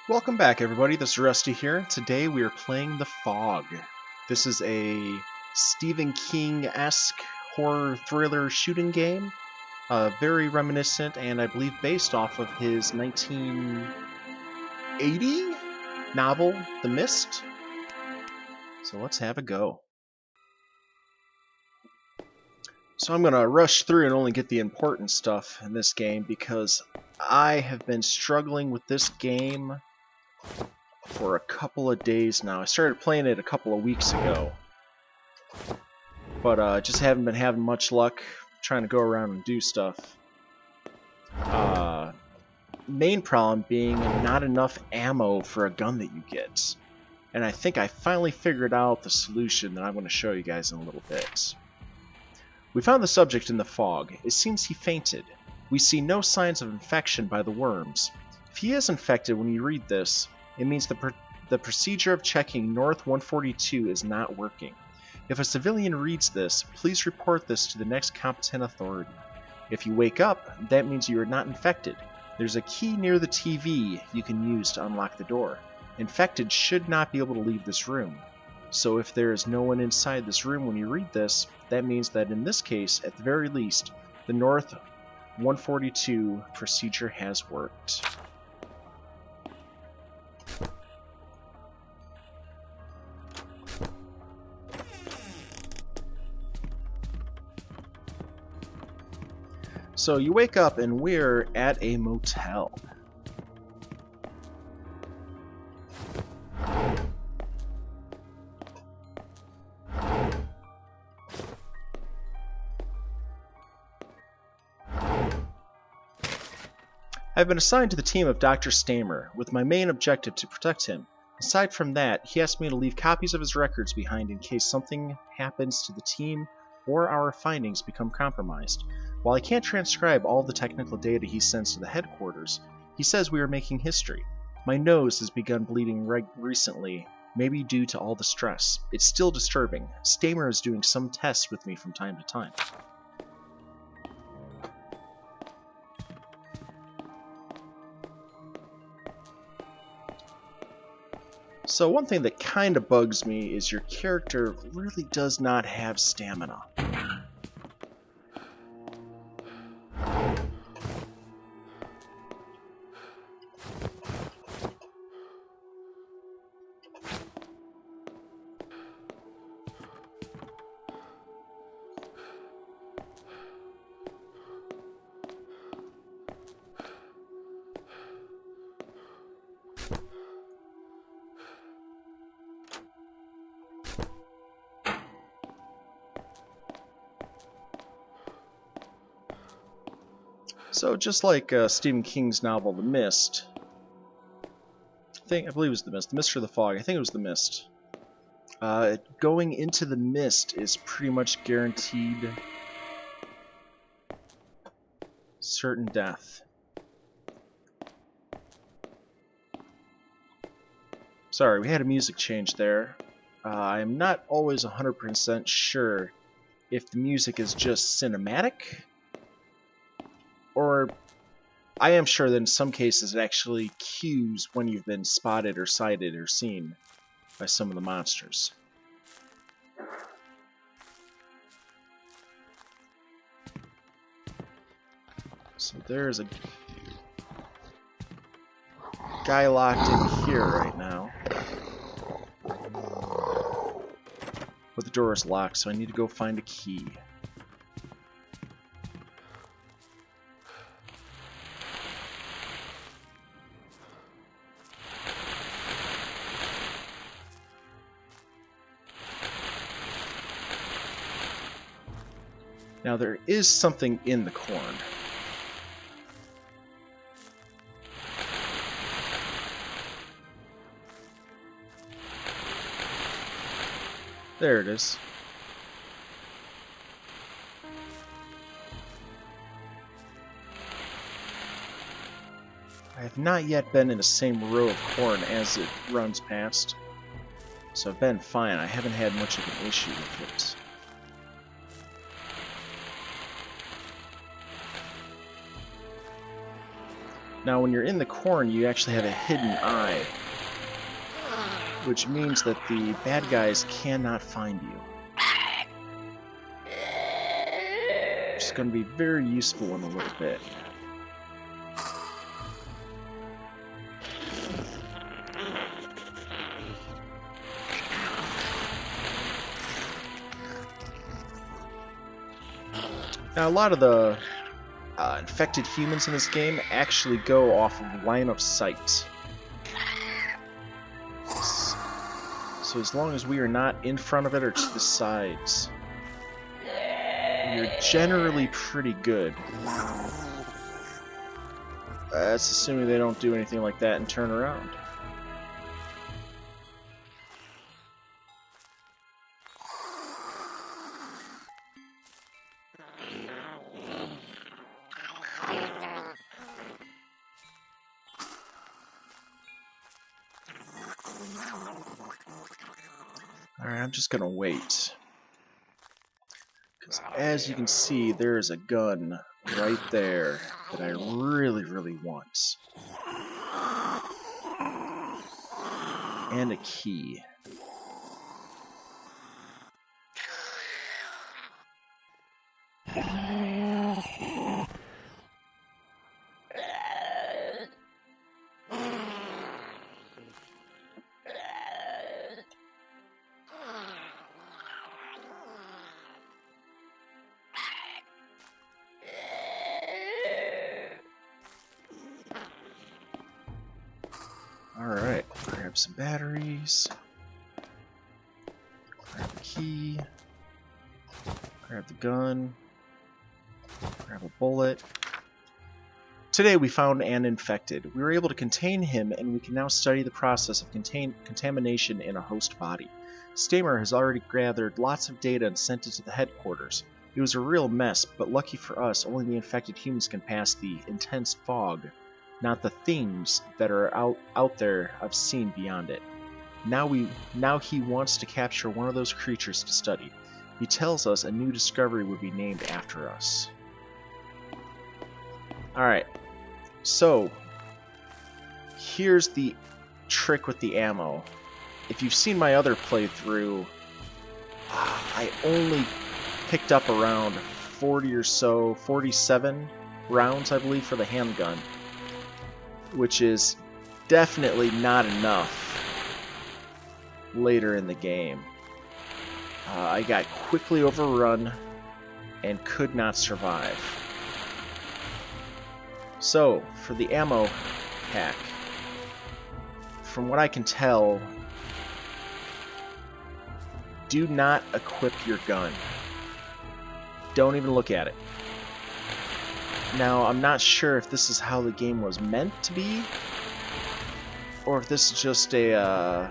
Welcome back, everybody. This is Rusty here. Today we are playing The Fog. This is a Stephen King-esque horror thriller shooting game, very reminiscent and I believe based off of his 1980 novel, The Mist. So let's have a go. So I'm going to rush through and only get the important stuff in this game because I have been struggling with this game for a couple of days now. I started playing it a couple of weeks ago, but just haven't been having much luck trying to go around and do stuff. Main problem being not enough ammo for a gun that you get. And I think I finally figured out the solution that I'm going to show you guys in a little bit. We found the subject in the fog. It seems he fainted. We see no signs of infection by the worms. If he is infected when you read this, it means the procedure of checking North 142 is not working. If a civilian reads this, please report this to the next competent authority. If you wake up, that means you are not infected. There's a key near the TV you can use to unlock the door. Infected should not be able to leave this room. So if there is no one inside this room when you read this, that means that in this case, at the very least, the North 142 procedure has worked. So you wake up and we're at a motel. I've been assigned to the team of Dr. Stamer, with my main objective to protect him. Aside from that, he asked me to leave copies of his records behind in case something happens to the team or our findings become compromised. While I can't transcribe all the technical data he sends to the headquarters, he says we are making history. My nose has begun bleeding recently, maybe due to all the stress. It's still disturbing. Stamer is doing some tests with me from time to time. So one thing that kind of bugs me is your character really does not have stamina. So just like Stephen King's novel The Mist, I believe it was The Mist or The Fog, I think it was The Mist. Going into the mist is pretty much guaranteed certain death. Sorry, we had a music change there. I'm not always 100% sure if the music is just cinematic, or I am sure that in some cases it actually cues when you've been spotted or sighted or seen by some of the monsters. So there's a guy locked in here right now. But the door is locked, so I need to go find a key. Now there is something in the corn. There it is. I have not yet been in the same row of corn as it runs past, so I've been fine. I haven't had much of an issue with it. Now when you're in the corn, you actually have a hidden eye, which means that the bad guys cannot find you. Which is going to be very useful in a little bit. Now, a lot of the infected humans in this game actually go off of line of sight. So as long as we are not in front of it or to the sides, you're generally pretty good. That's assuming they don't do anything like that and turn around. Alright, I'm just gonna wait. Because as you can see, there is a gun right there that I really, really want. And a key. Alright, grab some batteries, grab the key, grab the gun, grab a bullet. Today we found an infected. We were able to contain him, and we can now study the process of contamination in a host body. Stamer has already gathered lots of data and sent it to the headquarters. It was a real mess, but lucky for us, only the infected humans can pass the intense fog. Not the things that are out there I've seen beyond it. Now he wants to capture one of those creatures to study. He tells us a new discovery would be named after us. Alright, so here's the trick with the ammo. If you've seen my other playthrough, I only picked up around 40 or so, 47 rounds I believe for the handgun, which is definitely not enough later in the game. I got quickly overrun and could not survive. So, for the ammo pack, from what I can tell, do not equip your gun. Don't even look at it. Now, I'm not sure if this is how the game was meant to be, or if this is just a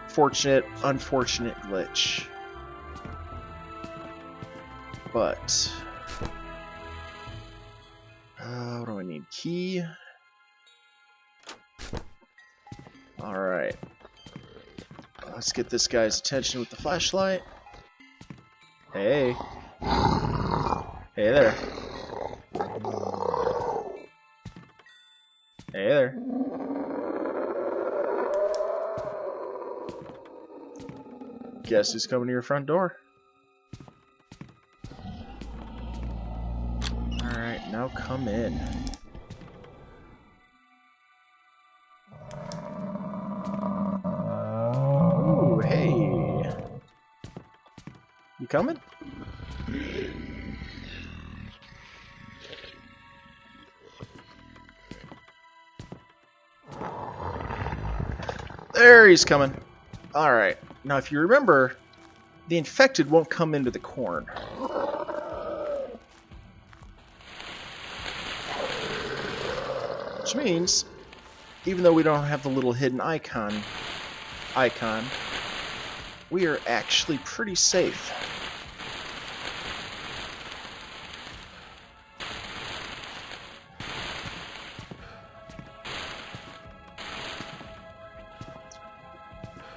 fortunate, unfortunate glitch. But, what do I need? Key? Alright. Let's get this guy's attention with the flashlight. Hey. Hey there. Hey there. Guess who's coming to your front door? Alright, now come in. Ooh, hey. You coming? There he's coming. Alright. Now if you remember, the infected won't come into the corn. Which means, even though we don't have the little hidden icon, we are actually pretty safe.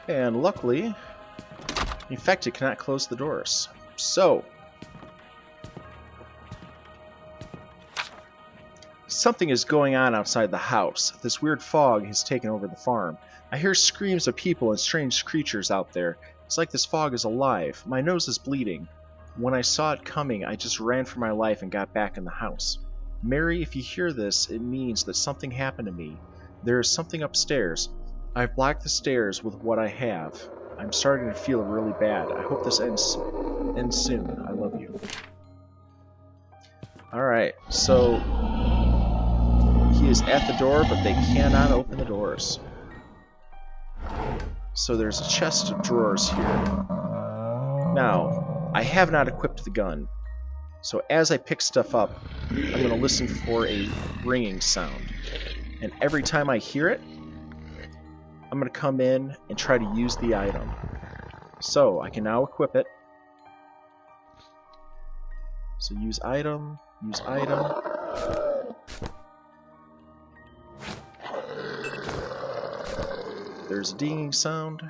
And luckily, the infected cannot close the doors. So, Something is going on outside the house. This weird fog has taken over the farm. I hear screams of people and strange creatures out there. It's like this fog is alive. My nose is bleeding. When I saw it coming, I just ran for my life and got back in the house. Mary, if you hear this, it means that something happened to me. There is something upstairs. I've blocked the stairs with what I have. I'm starting to feel really bad. I hope this ends soon. I love you. Alright, so he is at the door, but they cannot open the doors. So there's a chest of drawers here. Now, I have not equipped the gun. So as I pick stuff up, I'm going to listen for a ringing sound. And every time I hear it, I'm going to come in and try to use the item. So I can now equip it. So use item, use item. There's a dinging sound.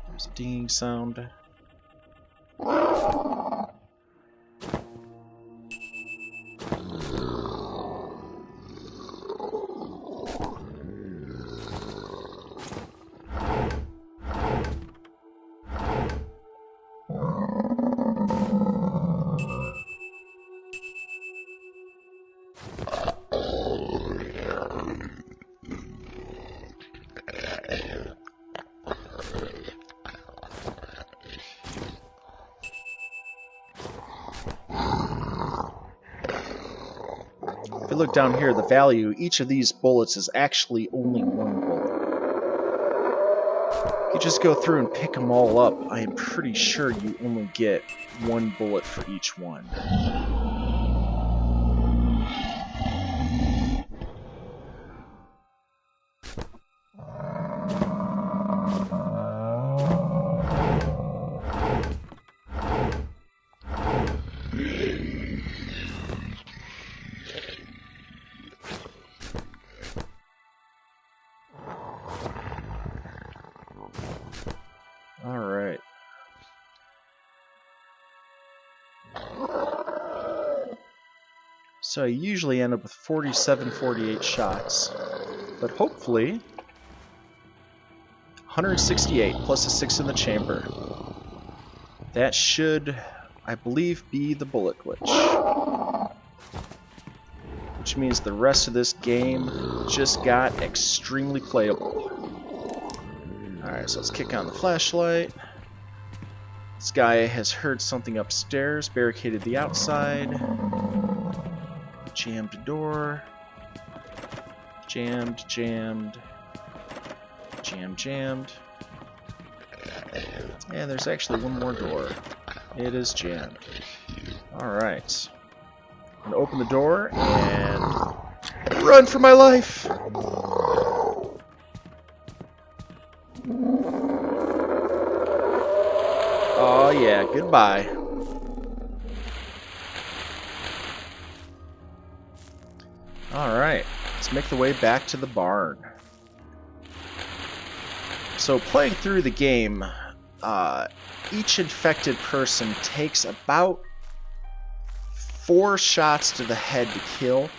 There's a dinging sound. If you look down here, the value, each of these bullets is actually only one bullet. If you just go through and pick them all up, I am pretty sure you only get one bullet for each one. Alright. So I usually end up with 47, 48 shots, but hopefully 168 plus a 6 in the chamber. That should, I believe, be the bullet glitch. Which means the rest of this game just got extremely playable. Alright, so let's kick on the flashlight. This guy has heard something upstairs, barricaded the outside. Jammed the door. Jammed, jammed. Jammed, jammed. And there's actually one more door. It is jammed. Alright. I'm gonna open the door and run for my life! Oh yeah, goodbye. Alright, let's make the way back to the barn. So playing through the game, each infected person takes about 4 shots to the head to kill.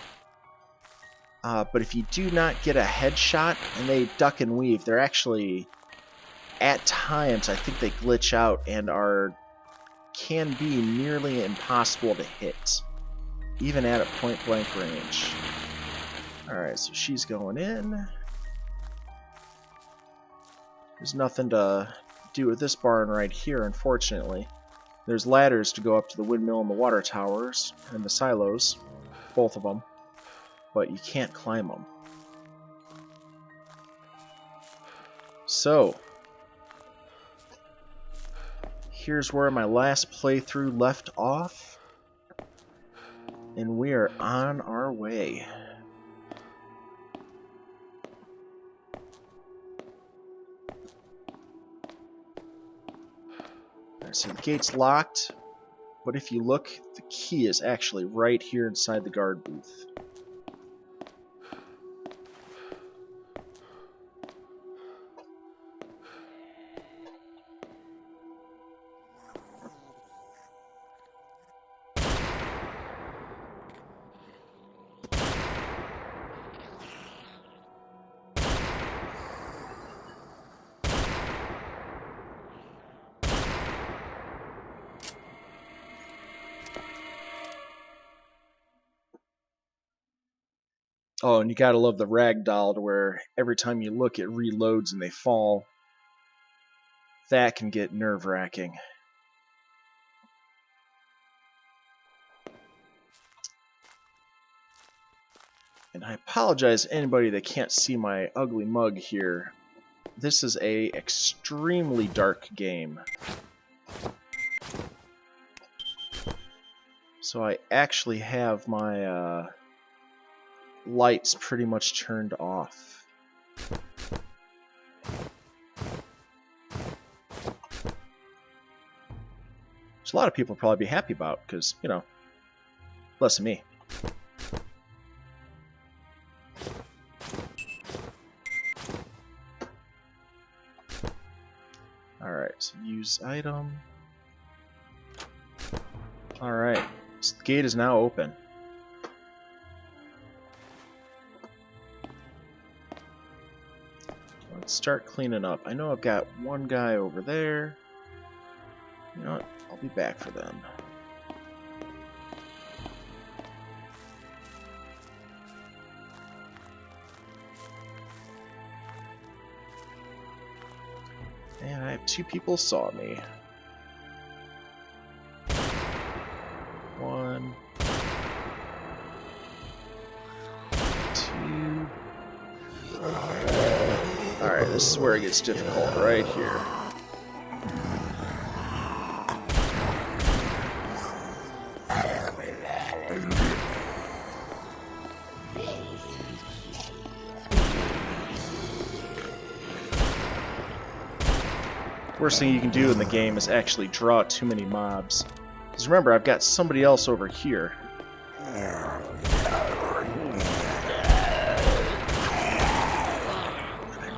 But if you do not get a headshot and they duck and weave, they're actually, at times, I think they glitch out and can be nearly impossible to hit, even at a point-blank range. Alright, so she's going in. There's nothing to do with this barn right here, unfortunately. There's ladders to go up to the windmill and the water towers, and the silos, both of them, but you can't climb them. So, here's where my last playthrough left off, and we are on our way. Alright, so the gate's locked, but if you look, the key is actually right here inside the guard booth. Oh, and you gotta love the ragdoll to where every time you look it reloads and they fall. That can get nerve-wracking. And I apologize to anybody that can't see my ugly mug here. This is a extremely dark game. So I actually have my lights pretty much turned off. Which a lot of people will probably be happy about, because, you know, less of me. Alright, so use item. Alright, so the gate is now open. Let's start cleaning up. I know I've got one guy over there. You know what? I'll be back for them. And I have 2 people saw me. 1, 2. Alright, this is where it gets difficult, right here. Worst thing you can do in the game is actually draw too many mobs. Because remember, I've got somebody else over here. I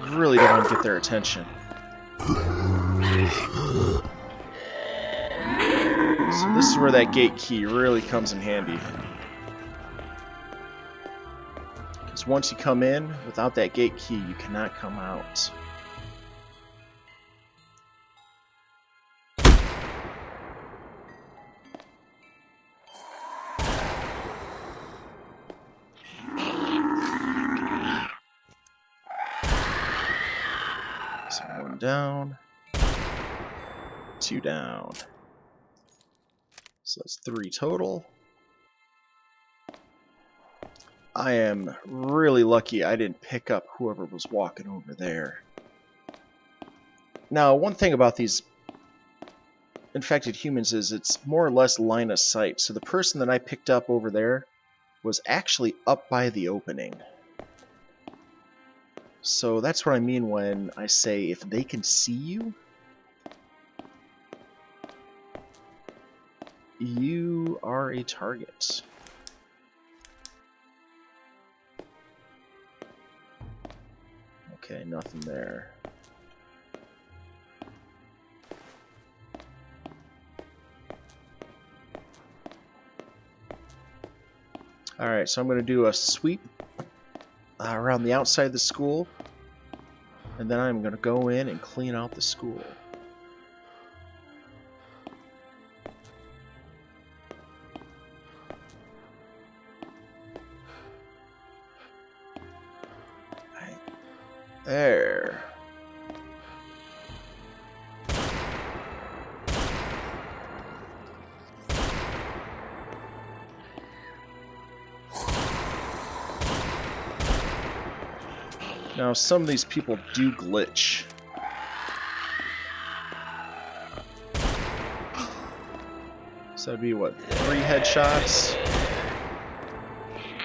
really don't want to get their attention. So this is where that gate key really comes in handy. Because once you come in, without that gate key, you cannot come out. So 1 down, 2 down. So that's 3 total. I am really lucky I didn't pick up whoever was walking over there. Now, one thing about these infected humans is it's more or less line of sight. So the person that I picked up over there was actually up by the opening. So that's what I mean when I say if they can see you, you are a target. Okay, nothing there. Alright, so I'm going to do a sweep around the outside of the school, and then I'm going to go in and clean out the school. Right there. Now, some of these people do glitch. So that'd be, what, 3 headshots?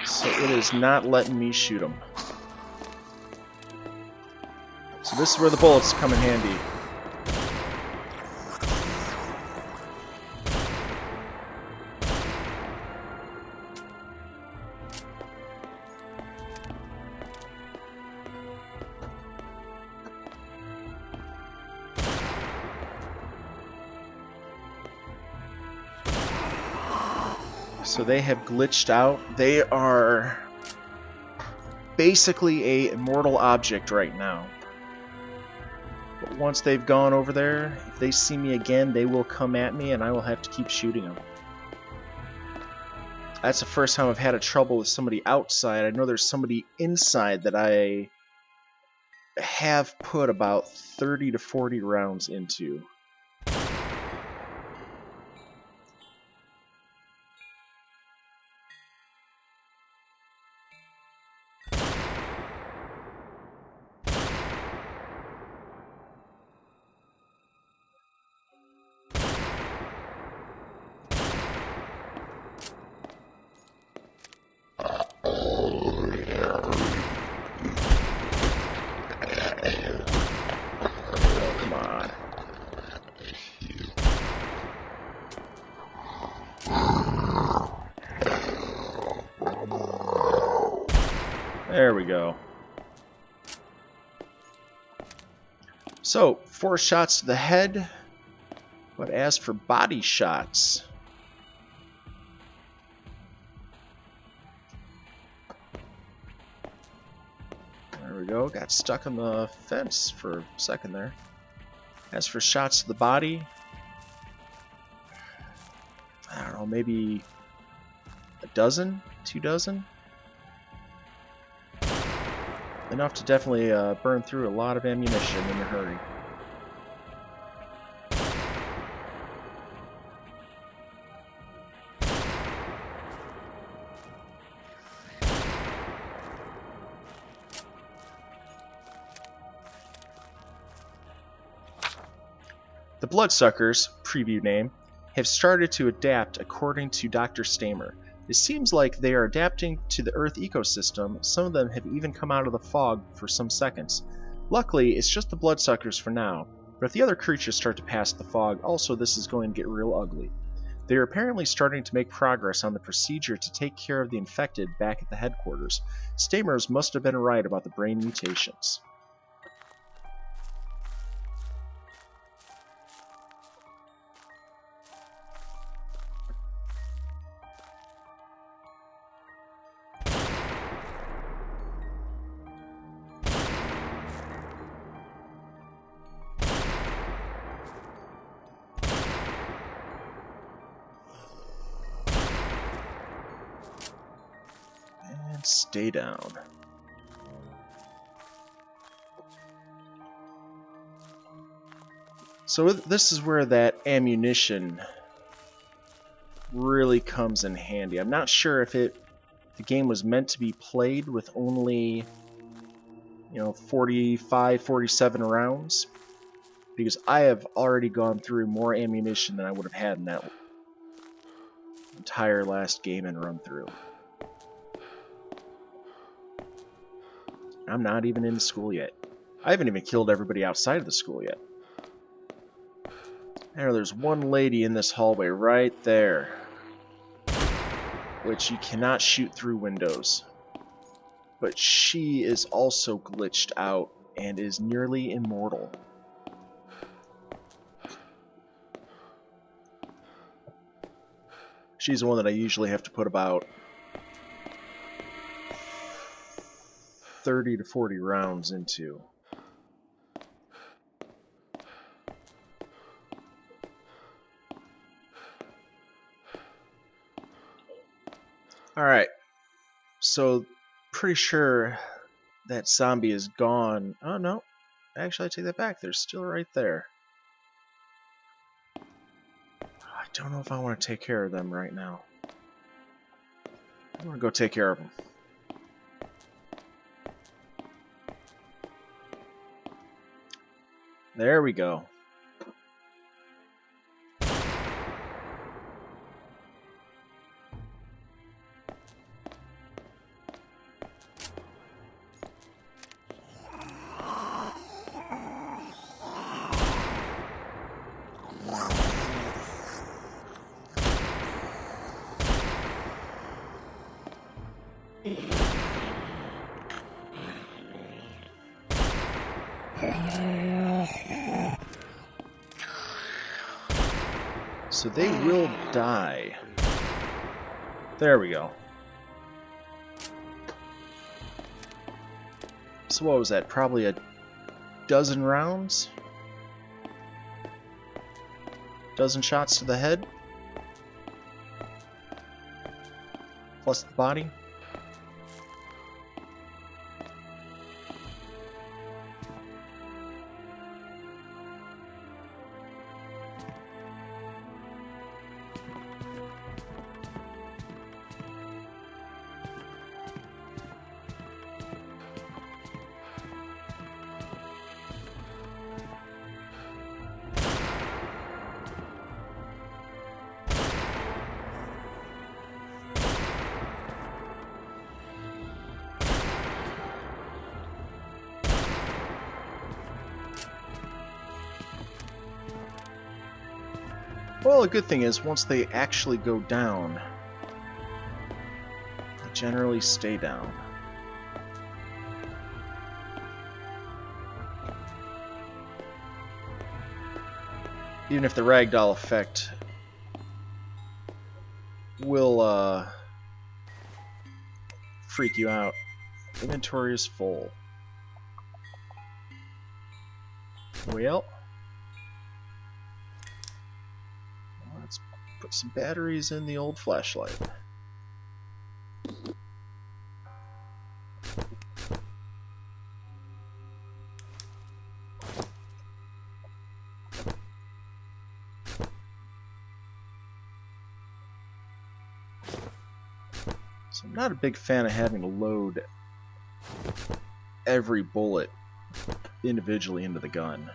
So it is not letting me shoot them. So this is where the bullets come in handy. So they have glitched out. They are basically a immortal object right now. But once they've gone over there, if they see me again, they will come at me and I will have to keep shooting them. That's the first time I've had a trouble with somebody outside. I know there's somebody inside that I have put about 30 to 40 rounds into. There we go. So, 4 shots to the head, but as for body shots, there we go, got stuck on the fence for a second there. As for shots to the body, I don't know, maybe a dozen, 2 dozen? Enough to definitely burn through a lot of ammunition in a hurry. The BloodSuckers, preview name, have started to adapt according to Dr. Stamer. It seems like they are adapting to the Earth ecosystem. Some of them have even come out of the fog for some seconds. Luckily, it's just the bloodsuckers for now, but if the other creatures start to pass the fog, also this is going to get real ugly. They are apparently starting to make progress on the procedure to take care of the infected back at the headquarters. Stamers must have been right about the brain mutations. Stay down. So this is where that ammunition really comes in handy. I'm not sure if the game was meant to be played with only 45, 47 rounds, because I have already gone through more ammunition than I would have had in that entire last game and run through. I'm not even in school yet. I haven't even killed everybody outside of the school yet. There's one lady in this hallway right there, which you cannot shoot through windows. But she is also glitched out and is nearly immortal. She's the one that I usually have to put about 30 to 40 rounds into. Alright, so pretty sure that zombie is gone. Oh no, actually I take that back, they're still right there. I don't know if I want to take care of them right now. I'm going to go take care of them. There we go. So they will die. There we go. So what was that? Probably a dozen rounds? Dozen shots to the head? plus the body. Well, the good thing is, once they actually go down, they generally stay down. Even if the ragdoll effect will freak you out. Inventory is full. Well, let's put some batteries in the old flashlight. So I'm not a big fan of having to load every bullet individually into the gun.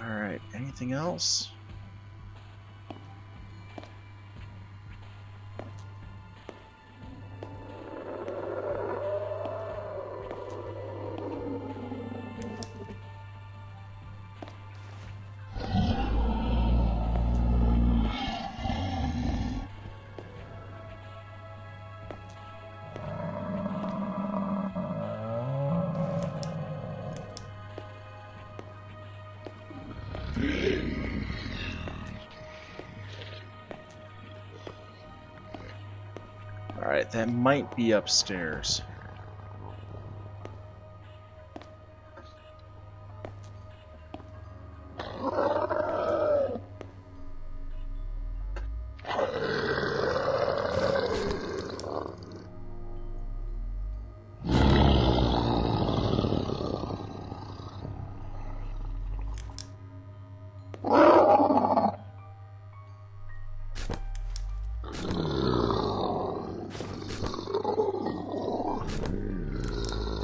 Alright, anything else? Alright, that might be upstairs.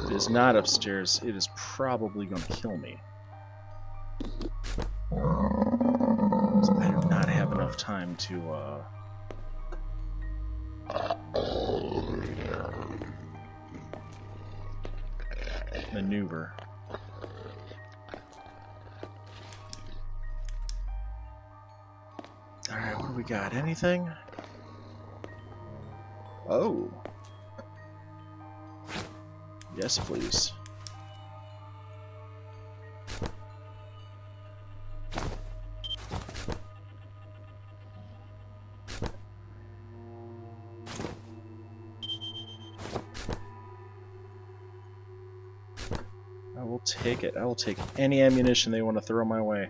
If it is not upstairs, it is probably going to kill me. So I do not have enough time to maneuver. Alright, what do we got? Anything? Oh. Yes, please. I will take it. I will take any ammunition they want to throw my way.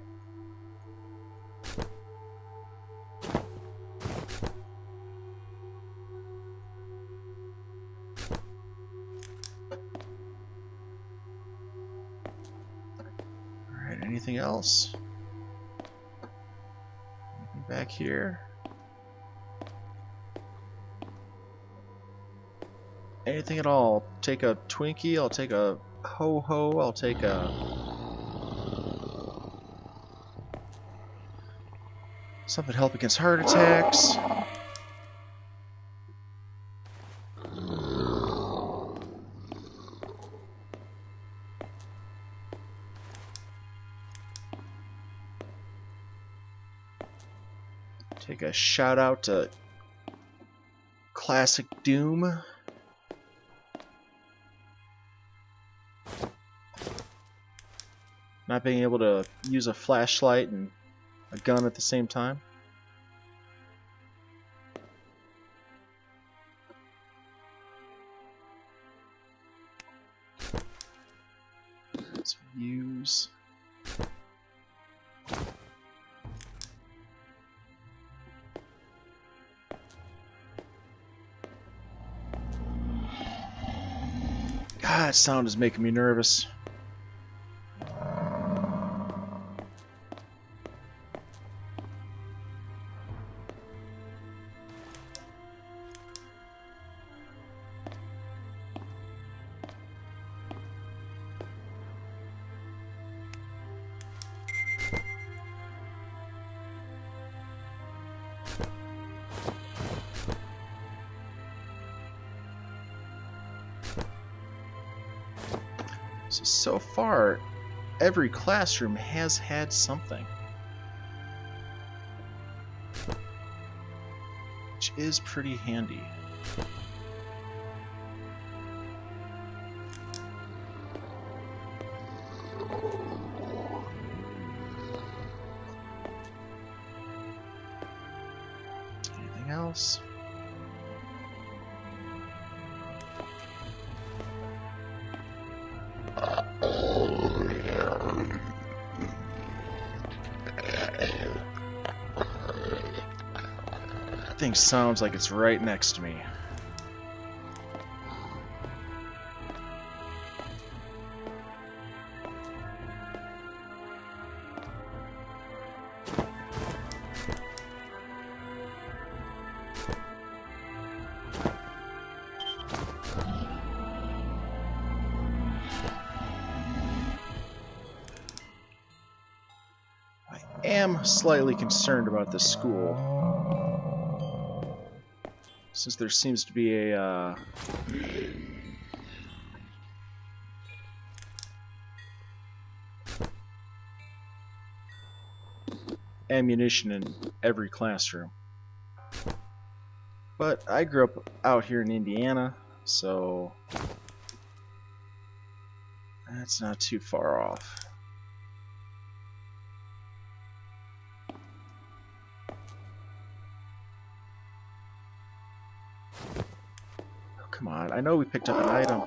Alright, anything else? Anything back here? Anything at all. Take a Twinkie, I'll take a ho-ho, I'll take a... something to help against heart attacks. Take a shout out to Classic Doom. Not being able to use a flashlight and a gun at the same time. use. God, that sound is making me nervous. So far, every classroom has had something, which is pretty handy. Anything else? That thing sounds like it's right next to me. I am slightly concerned about this school, since there seems to be a ammunition in every classroom. But I grew up out here in Indiana, so that's not too far off. Oh, come on, I know we picked up an item.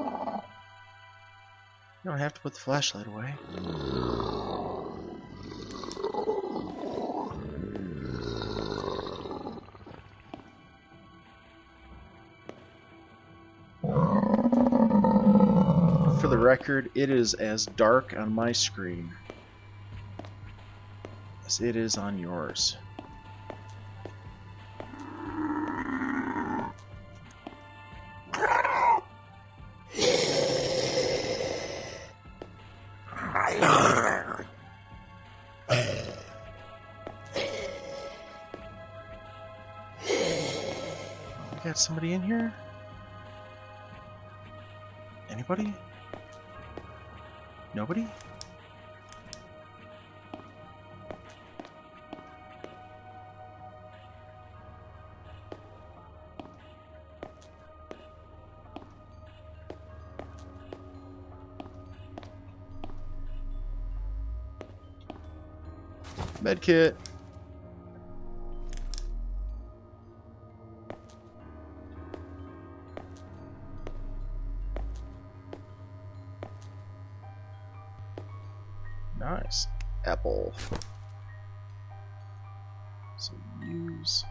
You don't have to put the flashlight away. For the record, it is as dark on my screen as it is on yours. Got somebody in here? Anybody? Nobody? Medkit. Nice. Apple. So use.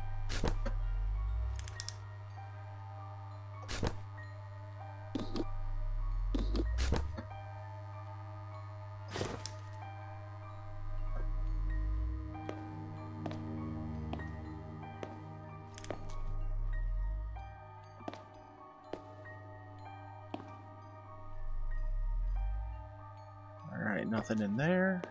Alright, nothing in there.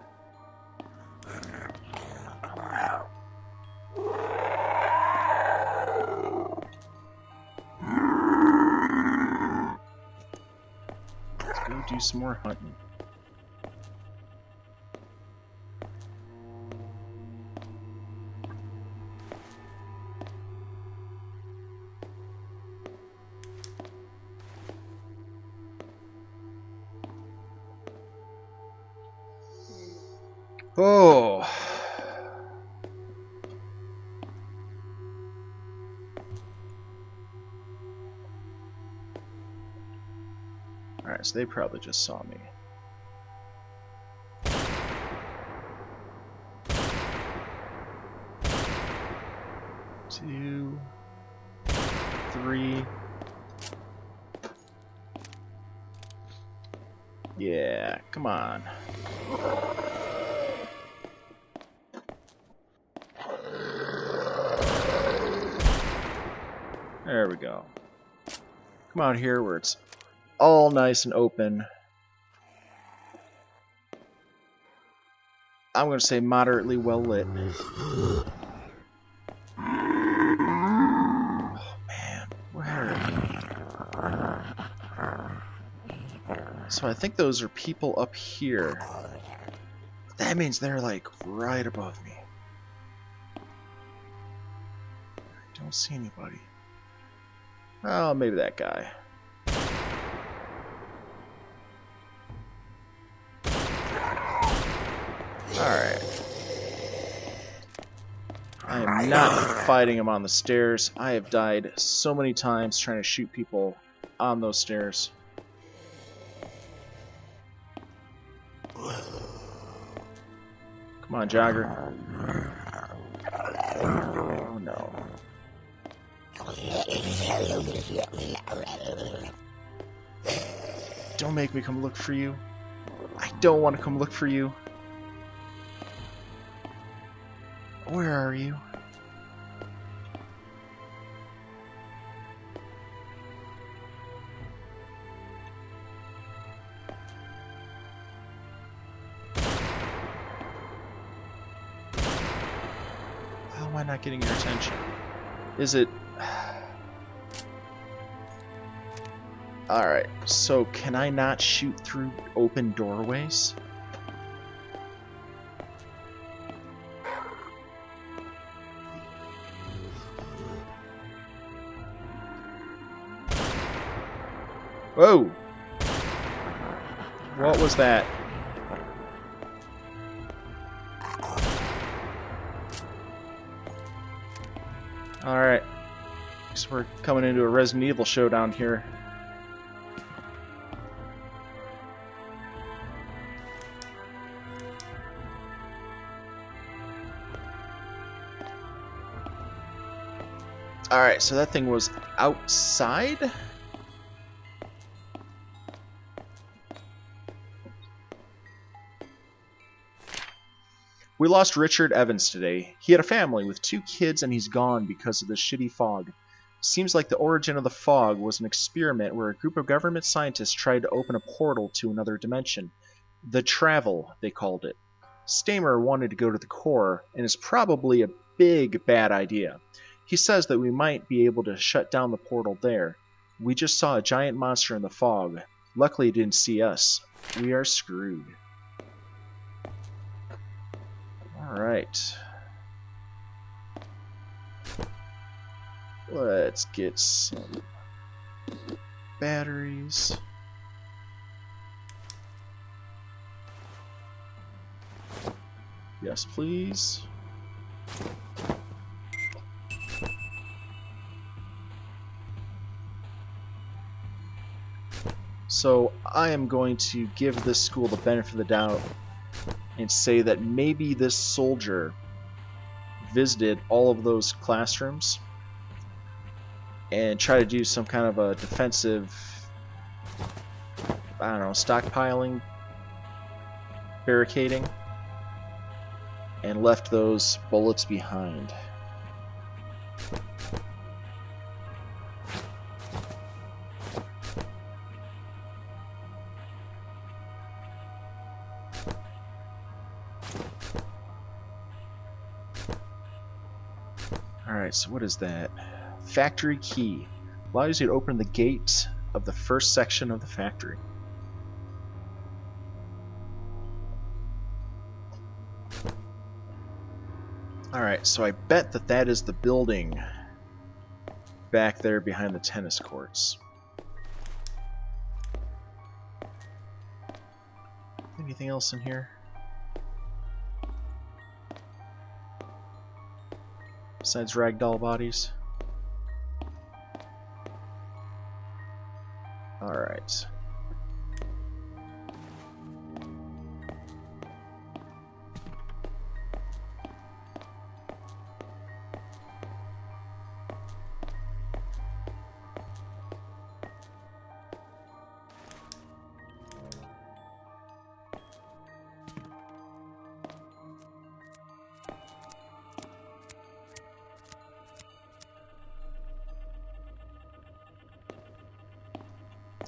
Let's go do some more hunting. Oh. Alright, so they probably just saw me. 2, 3. Yeah, come on. There we go. Come out here where it's all nice and open. I'm going to say moderately well lit. Oh man, where? So I think those are people up here. That means they're like right above me. I don't see anybody. Oh, maybe that guy. Alright. I am not fighting him on the stairs. I have died so many times trying to shoot people on those stairs. Come on, Jogger. Oh no. Don't make me come look for you. I don't want to come look for you. Where are you? How am I not getting your attention? Is it... Alright, so can I not shoot through open doorways? Whoa! What was that? Alright. So we're coming into a Resident Evil showdown here. Alright, so that thing was outside? We lost Richard Evans today. He had a family with 2 kids and he's gone because of the shitty fog. Seems like the origin of the fog was an experiment where a group of government scientists tried to open a portal to another dimension. The Travel, they called it. Stamer wanted to go to the core, and it's probably a big bad idea. He says that we might be able to shut down the portal there. We just saw a giant monster in the fog. Luckily it didn't see us. We are screwed. Alright. Let's get some batteries. Yes, please. So I am going to give this school the benefit of the doubt and say that maybe this soldier visited all of those classrooms and try to do some kind of a defensive, I don't know, stockpiling, barricading, and left those bullets behind. Alright, so what is that? Factory key. Allows you to open the gate of the first section of the factory. Alright, so I bet that that is the building back there behind the tennis courts. Anything else in here? Besides ragdoll bodies? Alright.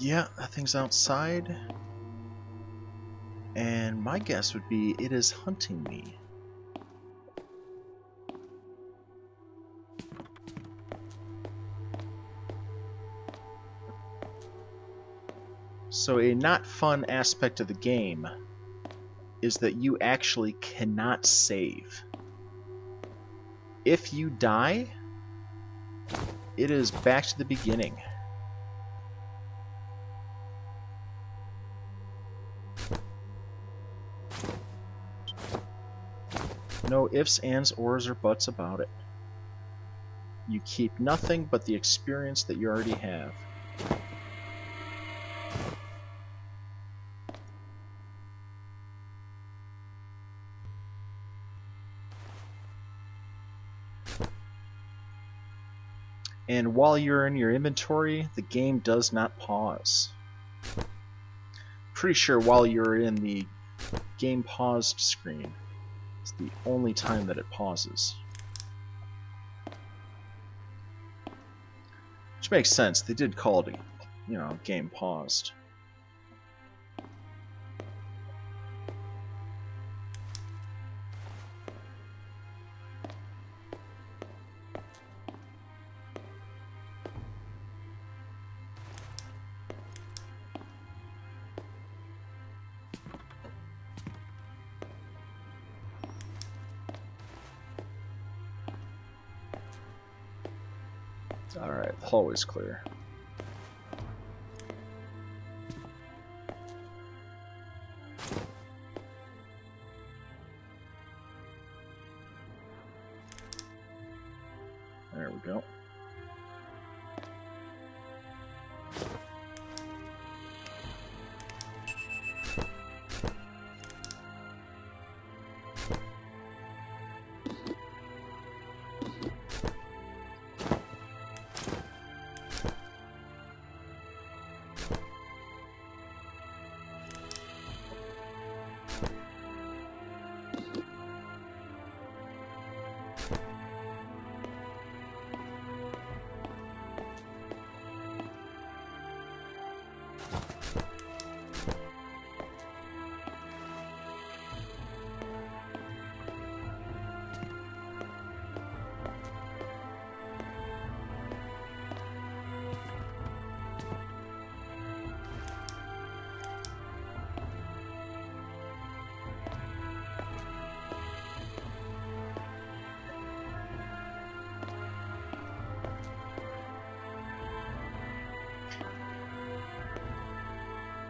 Yeah, that thing's outside. And my guess would be it is hunting me. So a not fun aspect of the game is that you actually cannot save. If you die, it is back to the beginning. No ifs, ands, ors, or buts about it. You keep nothing but the experience that you already have. And while you're in your inventory, the game does not pause. Pretty sure while you're in the game paused screen, it's the only time that it pauses. Which makes sense. They did call it, game paused. Alright, the hallway's clear. There we go.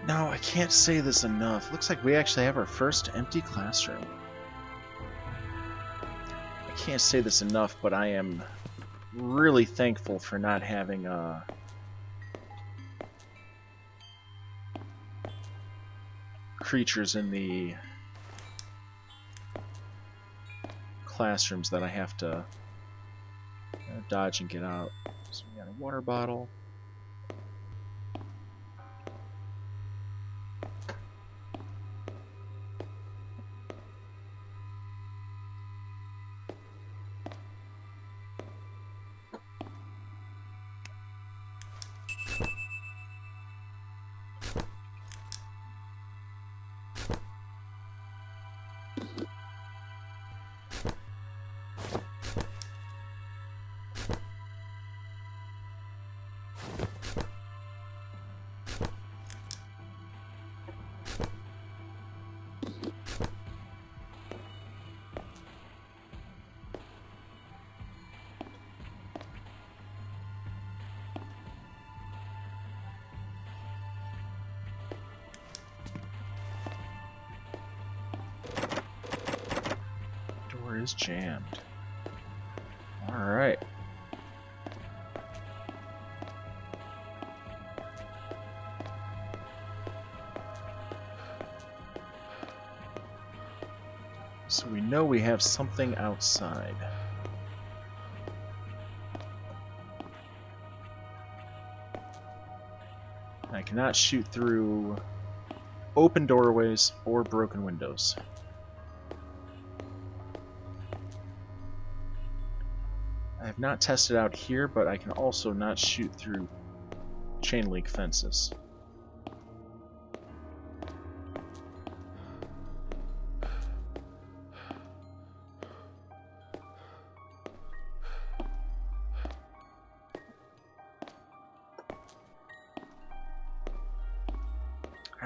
No, I can't say this enough. Looks like we actually have our first empty classroom. I can't say this enough, but I am really thankful for not having creatures in the classrooms that I have to dodge and get out. So we got a water bottle. Is jammed. Alright. So we know we have something outside. I cannot shoot through open doorways or broken windows. I have not tested out here, but I can also not shoot through chain link fences.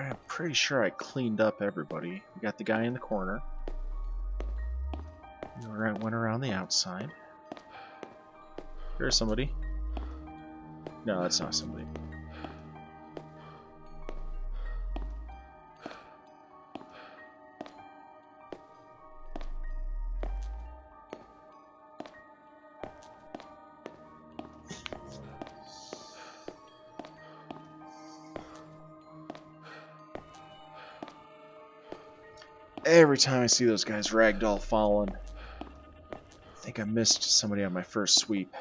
I'm pretty sure I cleaned up everybody. We got the guy in the corner. Went around the outside. There's somebody. No, that's not somebody. Every time I see those guys ragdoll falling, I think I missed somebody on my first sweep.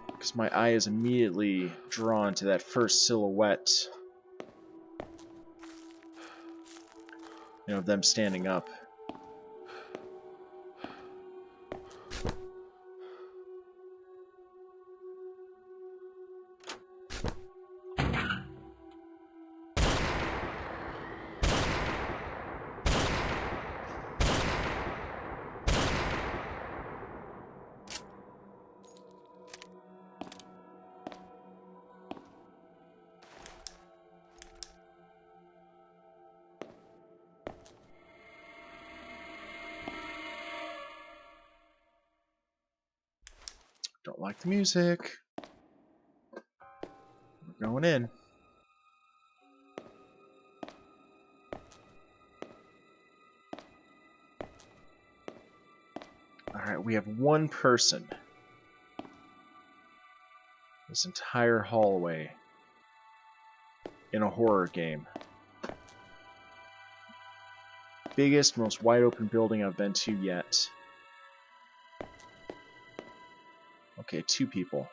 Because my eye is immediately drawn to that first silhouette. You know, them standing up. Don't like the music. We're going in. Alright, we have one person. This entire hallway in a horror game. Biggest, most wide open building I've been to yet. Okay, 2 people.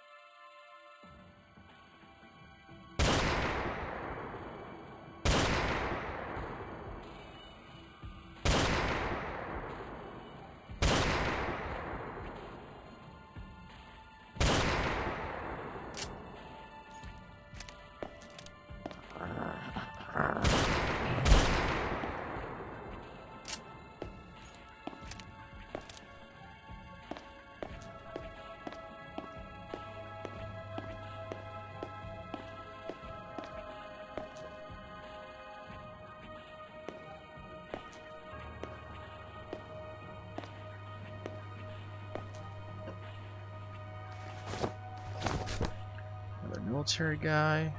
Another military guy.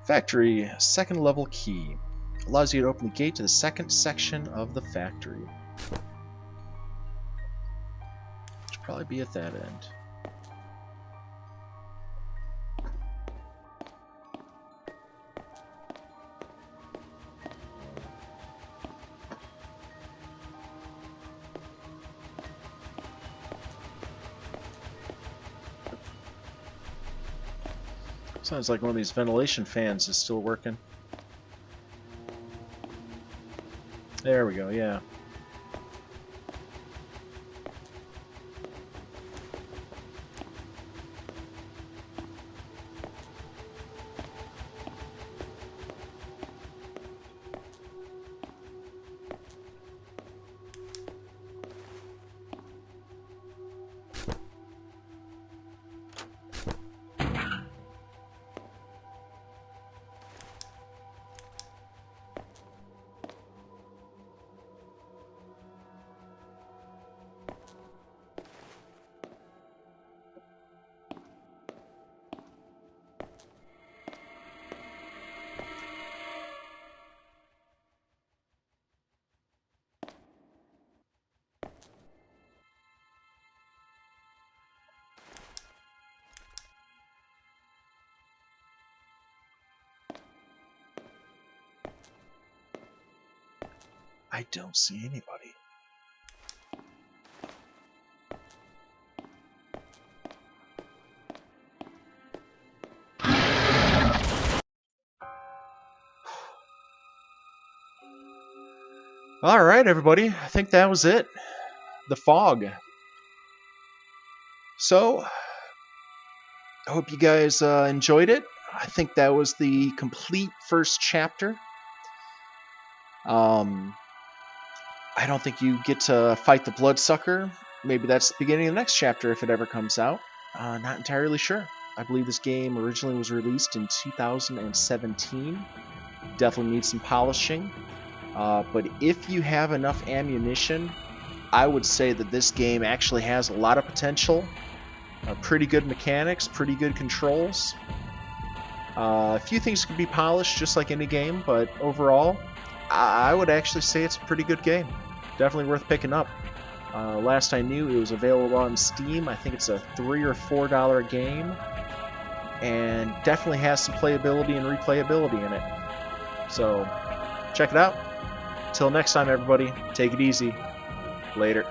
Factory, second level key. Allows you to open the gate to the second section of the factory. Should probably be at that end. Sounds like one of these ventilation fans is still working. There we go, yeah. I don't see anybody. Alright, everybody. I think that was it. The Fog. So, I hope you guys enjoyed it. I think that was the complete first chapter. I don't think you get to fight the Bloodsucker. Maybe that's the beginning of the next chapter if it ever comes out. Not entirely sure. I believe this game originally was released in 2017. Definitely needs some polishing. But if you have enough ammunition, I would say that this game actually has a lot of potential. Pretty good mechanics, pretty good controls. A few things could be polished just like any game, but overall, I would actually say it's a pretty good game. Definitely worth picking up. Last I knew, it was available on Steam. I think it's a $3 or $4 game, and definitely has some playability and replayability in it. So, check it out. Till next time, everybody, take it easy. Later.